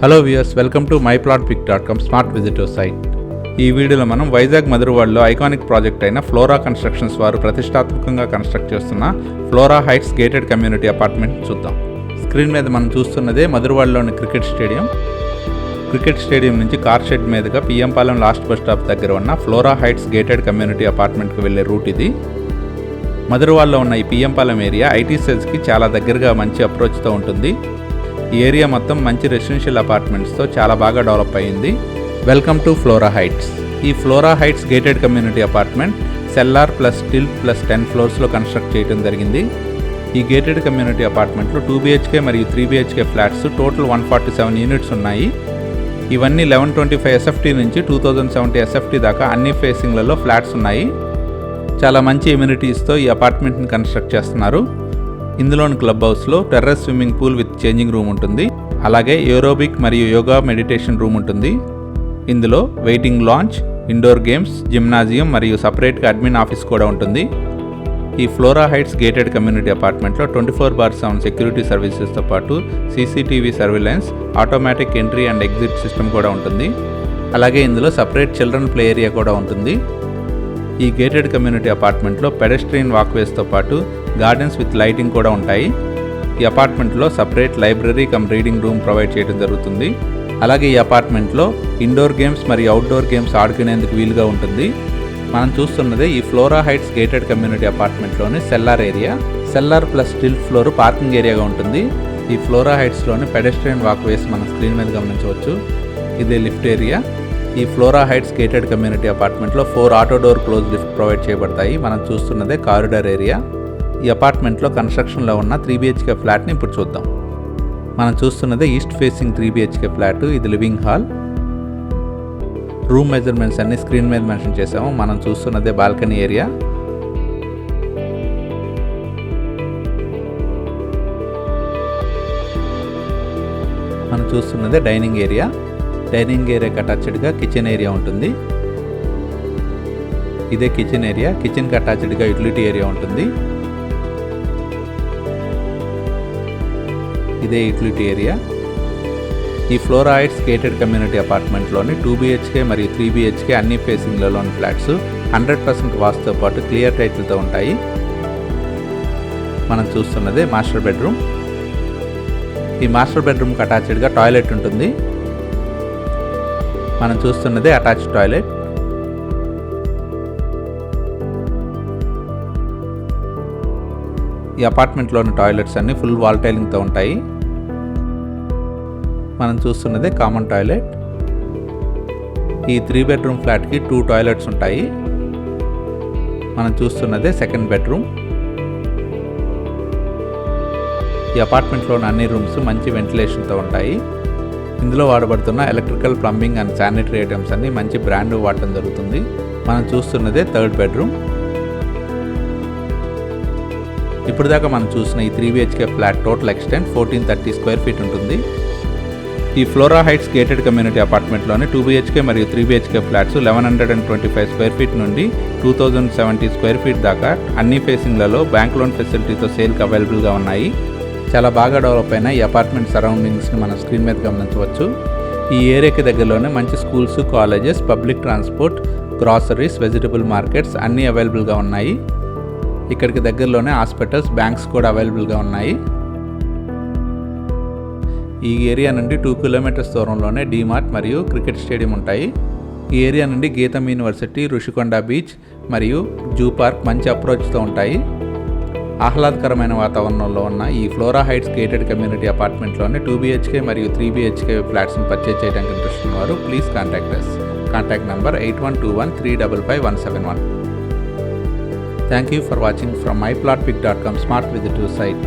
Hello viewers, welcome to myplotpic.com smart visitor site. ఈ వీడియోలో మనం వైజాగ్ మధురవాడలో ఐకానిక్ ప్రాజెక్ట్ అయిన ఫ్లోరా కన్స్ట్రక్షన్స్ వారు ప్రతిష్టాత్మకంగా కన్స్ట్రక్ట్ చేస్తున్న Flora heights gated community apartment చూద్దాం. స్క్రీన్ మీద మనం చూస్తున్నదే మధురవాడలోని క్రికెట్ స్టేడియం. క్రికెట్ స్టేడియం నుంచి కార్ షెడ్ మీదుగా పిఎంపాలెం లాస్ట్ బస్ స్టాప్ దగ్గర ఉన్న ఫ్లోరా హైట్స్ గేటెడ్ కమ్యూనిటీ అపార్ట్మెంట్కి వెళ్ళే రూట్ ఇది. మధురవాడలో ఉన్న ఈ పిఎంపాలెం ఏరియా ఐటీ సెల్స్కి చాలా దగ్గరగా మంచి అప్రోచ్తో ఉంటుంది. ఈ ఏరియా మొత్తం మంచి రెసిడెన్షియల్ అపార్ట్మెంట్స్తో చాలా బాగా డెవలప్ అయ్యింది. Welcome to Flora Heights. ఈ Flora heights gated community apartment cellar plus stilt plus 10 ఫ్లోర్స్లో కన్స్ట్రక్ట్ చేయడం జరిగింది. ఈ గేటెడ్ కమ్యూనిటీ అపార్ట్మెంట్లో 2 BHK మరియు 3 BHK ఫ్లాట్స్ టోటల్ 147 యూనిట్స్ ఉన్నాయి. ఇవన్నీ 1125 SFT నుంచి 2070 SFT దాకా అన్ని ఫేసింగ్లలో ఫ్లాట్స్ ఉన్నాయి. చాలా మంచి ఎమ్యూనిటీస్తో ఈ అపార్ట్మెంట్ని కన్స్ట్రక్ట్ చేస్తున్నారు. ఇందులోని క్లబ్ హౌస్లో terrace swimming pool with changing room ఉంటుంది. అలాగే ఏరోబిక్ మరియు యోగా మెడిటేషన్ రూమ్ ఉంటుంది. ఇందులో waiting lounge, indoor games, gymnasium మరియు సపరేట్గా అడ్మిన్ ఆఫీస్ కూడా ఉంటుంది. ఈ ఫ్లోరా హైట్స్ గేటెడ్ కమ్యూనిటీ అపార్ట్మెంట్లో 24/7 సెక్యూరిటీ సర్వీసెస్తో పాటు CCTV surveillance, automatic entry and exit system కూడా ఉంటుంది. అలాగే ఇందులో సపరేట్ చిల్డ్రన్ ప్లే ఏరియా కూడా ఉంటుంది. ఈ గేటెడ్ కమ్యూనిటీ అపార్ట్మెంట్లో పెడెస్ట్రియన్ వాక్వేస్తో పాటు గార్డెన్స్ విత్ లైటింగ్ కూడా ఉంటాయి. ఈ అపార్ట్మెంట్లో separate library cum reading room provide చేయడం జరుగుతుంది. అలాగే ఈ అపార్ట్మెంట్లో ఇండోర్ గేమ్స్ మరియు అవుట్డోర్ గేమ్స్ ఆడుకునేందుకు వీలుగా ఉంటుంది. మనం చూస్తున్నదే ఈ ఫ్లోరా హైట్స్ గేటెడ్ కమ్యూనిటీ అపార్ట్మెంట్లోని cellar area. Cellar plus stilt floor parking ఏరియాగా ఉంటుంది. ఈ ఫ్లోరా హైట్స్లోని పెడెస్ట్రియన్ వాక్వేస్ మనం స్క్రీన్ మీద గమనించవచ్చు. ఇదే లిఫ్ట్ ఏరియా. ఈ ఫ్లోరా హైట్స్ గేటెడ్ కమ్యూనిటీ అపార్ట్మెంట్లో 4 auto door close lift provide చేయబడతాయి. మనం చూస్తున్నదే కారిడార్ ఏరియా. ఈ అపార్ట్మెంట్లో కన్స్ట్రక్షన్లో ఉన్న 3 BHK ఫ్లాట్ని ఇప్పుడు చూద్దాం. మనం చూస్తున్నదే ఈస్ట్ ఫేసింగ్ 3 BHK ఫ్లాట్. ఇది లివింగ్ హాల్. రూమ్ మెజర్మెంట్స్ అన్ని స్క్రీన్ మీద మెన్షన్ చేసాము. మనం చూస్తున్నదే బాల్కనీ ఏరియా. మనం చూస్తున్నదే డైనింగ్ ఏరియా. డైనింగ్ ఏరియాకి అటాచ్డ్గా కిచెన్ ఏరియా ఉంటుంది. ఇదే కిచెన్ ఏరియా. కిచెన్కి అటాచ్డ్గా యూటిలిటీ ఏరియా ఉంటుంది. ఇదే యూటిలిటీ ఏరియా. ఈ ఫ్లోరా హైట్స్ గేటెడ్ కమ్యూనిటీ అపార్ట్మెంట్లోని 2 BHK మరియు 3 BHK అన్ని ఫేసింగ్లలోని ఫ్లాట్స్ 100% వాస్తుతో పాటు క్లియర్ టైటిల్తో ఉంటాయి. మనం చూస్తున్నదే మాస్టర్ బెడ్రూమ్. ఈ మాస్టర్ బెడ్రూమ్కి అటాచ్డ్గా టాయిలెట్ ఉంటుంది. మనం చూస్తున్నదే అటాచ్డ్ టాయిలెట్. ఈ అపార్ట్మెంట్లోని టాయిలెట్స్ అన్ని ఫుల్ వాల్ టైలింగ్తో ఉంటాయి. మనం చూస్తున్నదే కామన్ టాయిలెట్. ఈ 3 బెడ్రూమ్ ఫ్లాట్కి 2 టాయిలెట్స్ ఉంటాయి. మనం చూస్తున్నదే సెకండ్ బెడ్రూమ్. ఈ అపార్ట్మెంట్లోని అన్ని రూమ్స్ మంచి వెంటిలేషన్తో ఉంటాయి. ఇందులో వాడబడుతున్న electrical, plumbing and sanitary items అన్ని మంచి బ్రాండ్ వాడటం జరుగుతుంది. మనం చూస్తున్నదే థర్డ్ బెడ్రూమ్. ఇప్పుడు దాకా మనం చూసిన ఈ 3 BHK flat total extent 1430 square feet ఉంటుంది. ఈ ఫ్లోరా హైట్స్ గేటెడ్ కమ్యూనిటీ అపార్ట్మెంట్లోని 2 BHK మరియు 3 BHK ఫ్లాట్స్ 1125 స్క్వేర్ ఫీట్ నుండి 2070 స్క్వేర్ ఫీట్ దాకా అన్ని ఫేసింగ్లలో బ్యాంక్ లోన్ ఫెసిలిటీతో సేల్కి అవైలబుల్గా ఉన్నాయి. చాలా బాగా డెవలప్ అయిన ఈ అపార్ట్మెంట్ సరౌండింగ్స్ని మనం స్క్రీన్ మీద గమనించవచ్చు. ఈ ఏరియాకి దగ్గరలోనే మంచి schools, colleges, public transport, groceries, vegetable markets అన్నీ అవైలబుల్గా ఉన్నాయి. ఇక్కడికి దగ్గరలోనే హాస్పిటల్స్, బ్యాంక్స్ కూడా అవైలబుల్గా ఉన్నాయి. ఈ ఏరియా నుండి 2 కిలోమీటర్స్ దూరంలోనే డీమార్ట్ మరియు క్రికెట్ స్టేడియం ఉంటాయి. ఈ ఏరియా నుండి గీతం యూనివర్సిటీ, ఋషికొండ బీచ్ మరియు జూ పార్క్ మంచి అప్రోచ్తో ఉంటాయి. ఆహ్లాదకరమైన వాతావరణంలో ఉన్న ఈ ఫ్లోరా హైట్స్ గేటెడ్ కమ్యూనిటీ అపార్ట్మెంట్లోని 2 BHK మరియు 3 BHK ఫ్లాట్స్ని పర్చేజ్ చేయడానికి ఇంట్రెస్ట్ ఉన్నవారు please contact us. Contact number 8121355171. Thank you for watching from myplotpic.com smart visitor site.